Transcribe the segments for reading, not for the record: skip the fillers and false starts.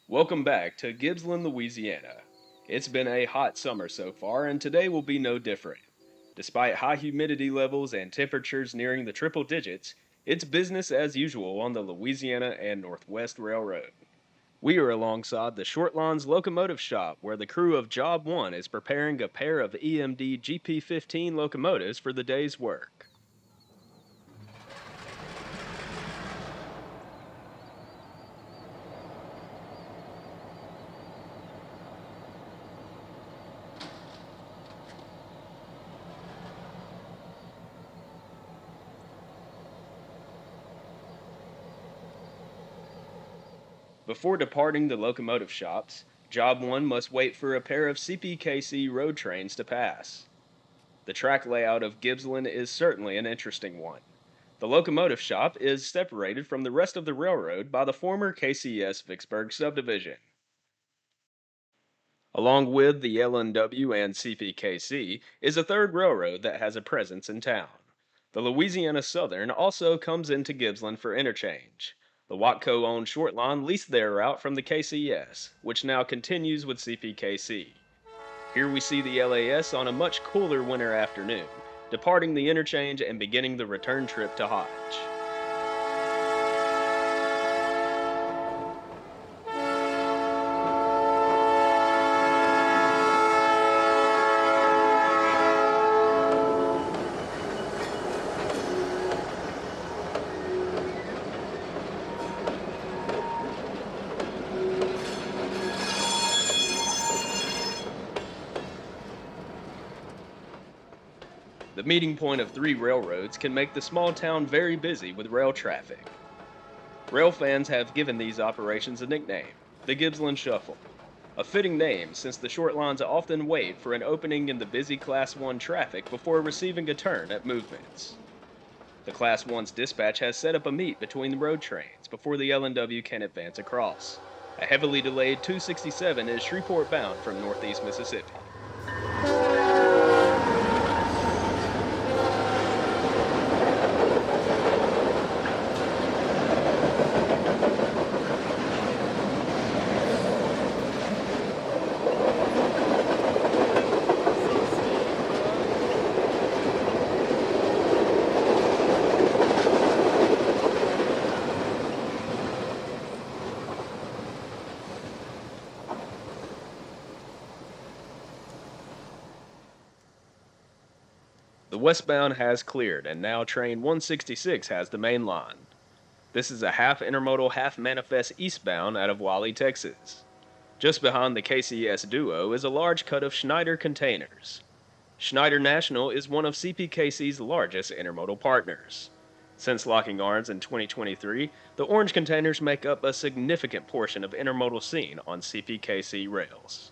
Welcome back to Gibsland, Louisiana. It's been a hot summer so far, and today will be no different. Despite high humidity levels and temperatures nearing the triple digits, it's business as usual on the Louisiana and Northwest Railroad. We are alongside the Shortlines Locomotive Shop, where the crew of Job 1 is preparing a pair of EMD GP15 locomotives for the day's work. Before departing the locomotive shops, Job 1 must wait for a pair of CPKC road trains to pass. The track layout of Gibsland is certainly an interesting one. The locomotive shop is separated from the rest of the railroad by the former KCS Vicksburg subdivision. Along with the LNW and CPKC is a third railroad that has a presence in town. The Louisiana Southern also comes into Gibsland for interchange. The Watco owned short line leased their route from the KCS, which now continues with CPKC. Here we see the LAS on a much cooler winter afternoon, departing the interchange and beginning the return trip to Hodge. The meeting point of three railroads can make the small town very busy with rail traffic. Rail fans have given these operations a nickname, the Gibsland Shuffle, a fitting name since the short lines often wait for an opening in the busy Class 1 traffic before receiving a turn at movements. The Class 1's dispatch has set up a meet between the road trains before the LNW can advance across. A heavily delayed 267 is Shreveport bound from northeast Mississippi. The westbound has cleared, and now train 166 has the main line. This is a half intermodal, half manifest eastbound out of Wally, Texas. Just behind the KCS duo is a large cut of Schneider containers. Schneider National is one of CPKC's largest intermodal partners. Since locking arms in 2023, the orange containers make up a significant portion of intermodal scene on CPKC rails.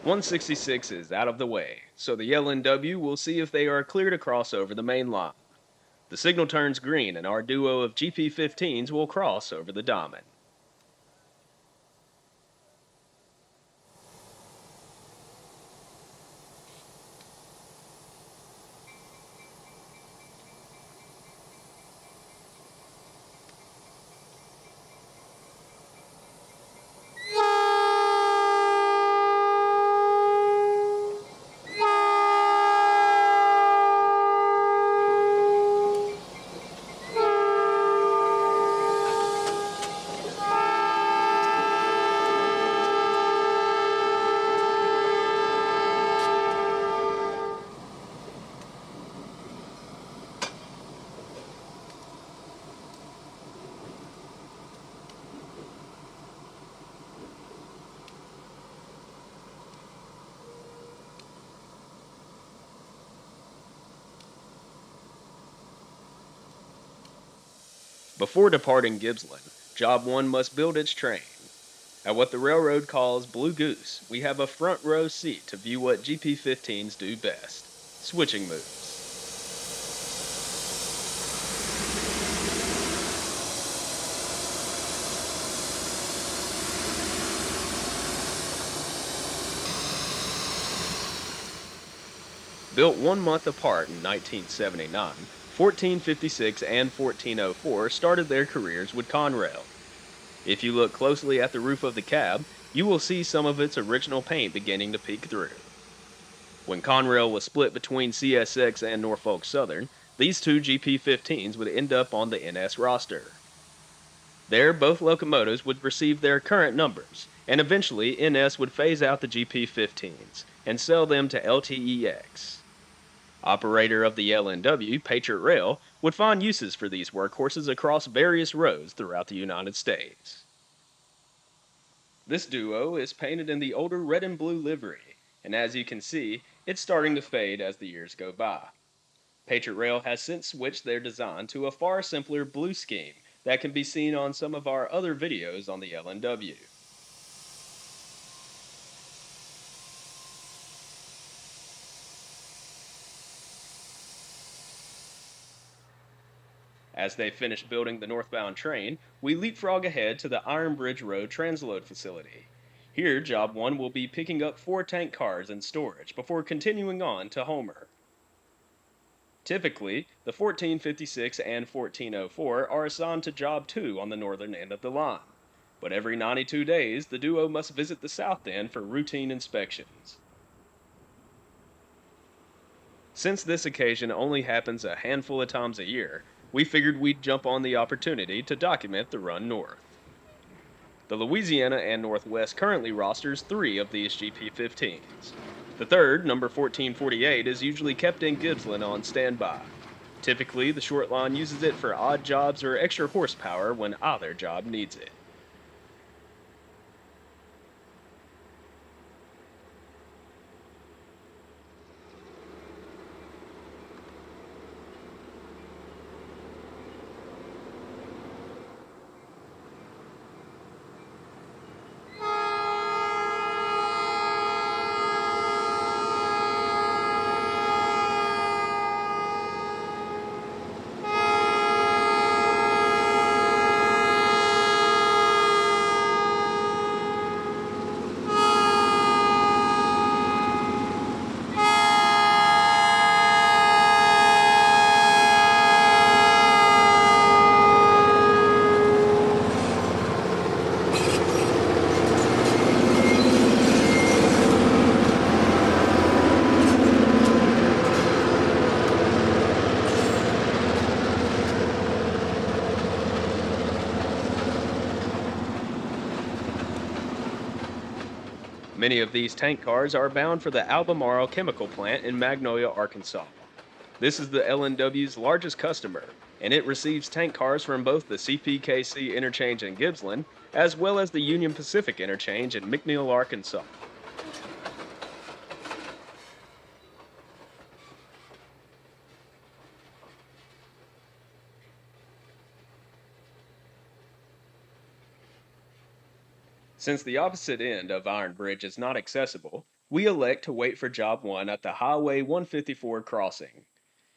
"166 is out of the way, so the LNW will see if they are clear to cross over the main line. The signal turns green and our duo of GP15's will cross over the diamond. Before departing Gibsland, Job 1 must build its train. At what the railroad calls Blue Goose, we have a front row seat to view what GP15's do best: switching moves. Built 1 month apart in 1979, 1456 and 1404 started their careers with Conrail. If you look closely at the roof of the cab, you will see some of its original paint beginning to peek through. When Conrail was split between CSX and Norfolk Southern, these two GP15's would end up on the NS roster. There, both locomotives would receive their current numbers, and eventually NS would phase out the GP15's and sell them to LTEX. Operator of the LNW, Patriot Rail, would find uses for these workhorses across various roads throughout the United States. This duo is painted in the older red and blue livery, and as you can see, it's starting to fade as the years go by. Patriot Rail has since switched their design to a far simpler blue scheme that can be seen on some of our other videos on the LNW. As they finish building the northbound train, we leapfrog ahead to the Ironbridge Transload facility. Here, Job 1 will be picking up 4 tank cars in storage before continuing on to Homer. Typically, the 1456 and 1404 are assigned to Job 2 on the northern end of the line, but every 92 days the duo must visit the south end for routine inspections. Since this occasion only happens a handful of times a year, we figured we'd jump on the opportunity to document the run north. The Louisiana and Northwest currently rosters 3 of these GP15's. The third, number 1448, is usually kept in Gibsland on standby. Typically, the short line uses it for odd jobs or extra horsepower when either job needs it. Many of these tank cars are bound for the Albemarle chemical plant in Magnolia, Arkansas. This is the LNW's largest customer, and it receives tank cars from both the CPKC interchange in Gibsland, as well as the Union Pacific interchange in McNeil, Arkansas. Since the opposite end of Ironbridge is not accessible, we elect to wait for Job 1 at the Highway 154 crossing.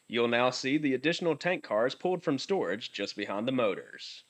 You'll now see the additional tank cars pulled from storage just behind the motors.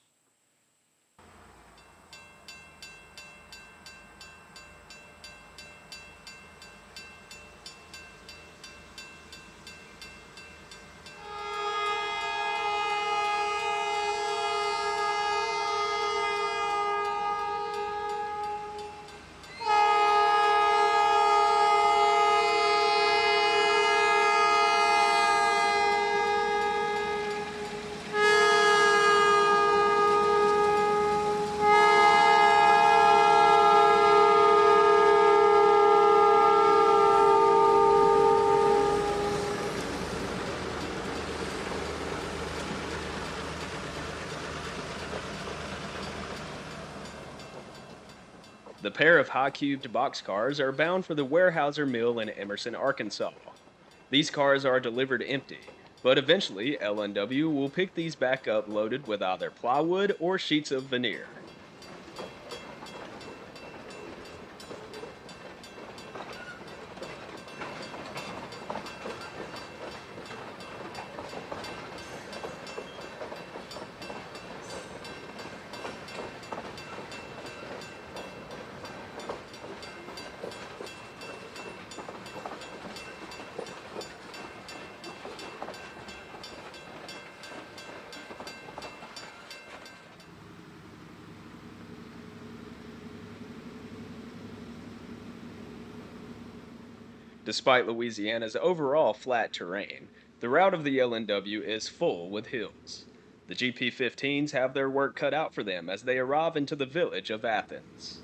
The pair of high-cubed boxcars are bound for the Weyerhaeuser Mill in Emerson, Arkansas. These cars are delivered empty, But eventually, LNW will pick these back up loaded with either plywood or sheets of veneer. Despite Louisiana's overall flat terrain, the route of the LNW is full with hills. The GP15's have their work cut out for them as they arrive into the village of Athens.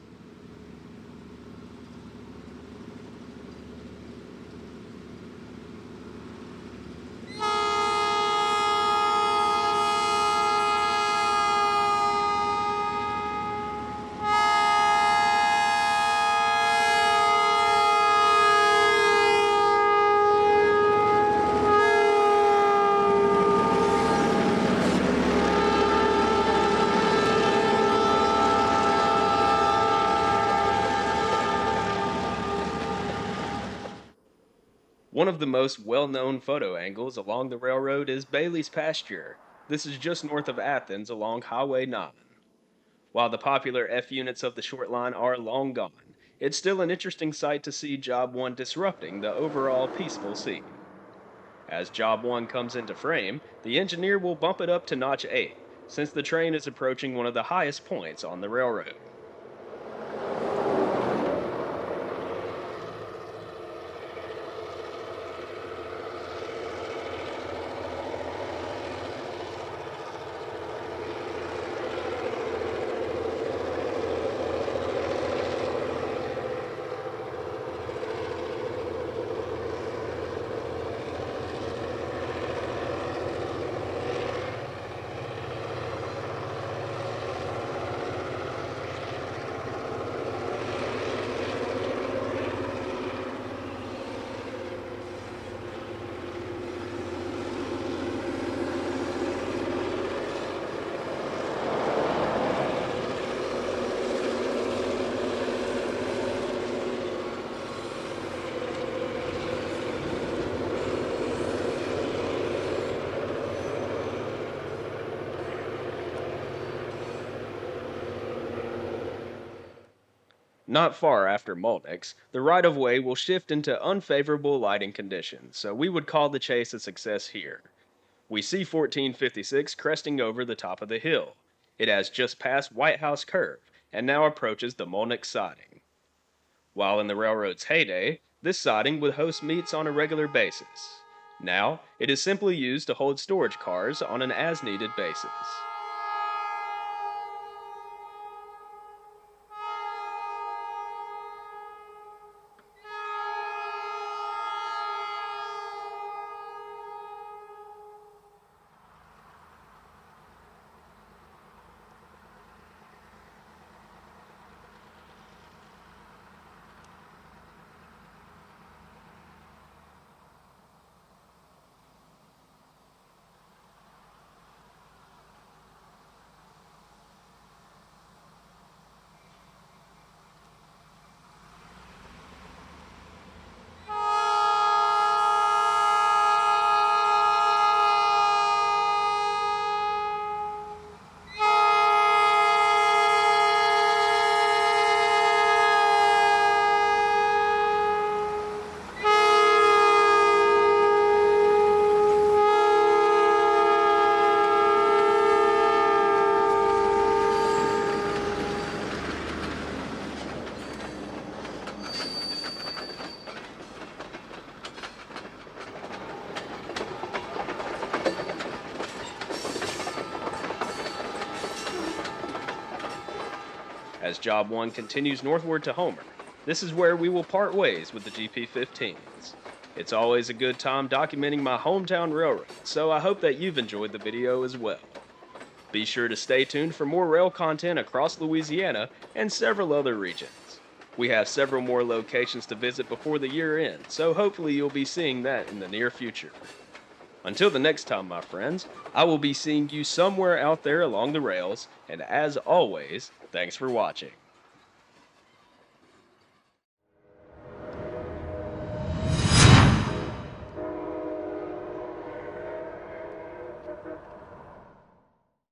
One of the most well-known photo angles along the railroad is Bailey's Pasture. This is just north of Athens along Highway 9. While the popular F units of the short line are long gone, it's still an interesting sight to see Job 1 disrupting the overall peaceful scene. As Job 1 comes into frame, the engineer will bump it up to notch 8, since the train is approaching one of the highest points on the railroad. Not far after Molnix, the right-of-way will shift into unfavorable lighting conditions, so we would call the chase a success here. We see 1456 cresting over the top of the hill. It has just passed White House Curve, and now approaches the Molnix siding. While in the railroad's heyday, this siding would host meets on a regular basis. Now, it is simply used to hold storage cars on an as-needed basis. As Job 1 continues northward to Homer, this is where we will part ways with the GP15's. It's always a good time documenting my hometown railroad, so I hope that you've enjoyed the video as well. Be sure to stay tuned for more rail content across Louisiana and several other regions. We have several more locations to visit before the year ends, so hopefully you'll be seeing that in the near future. Until the next time, my friends, I will be seeing you somewhere out there along the rails, and as always, thanks for watching.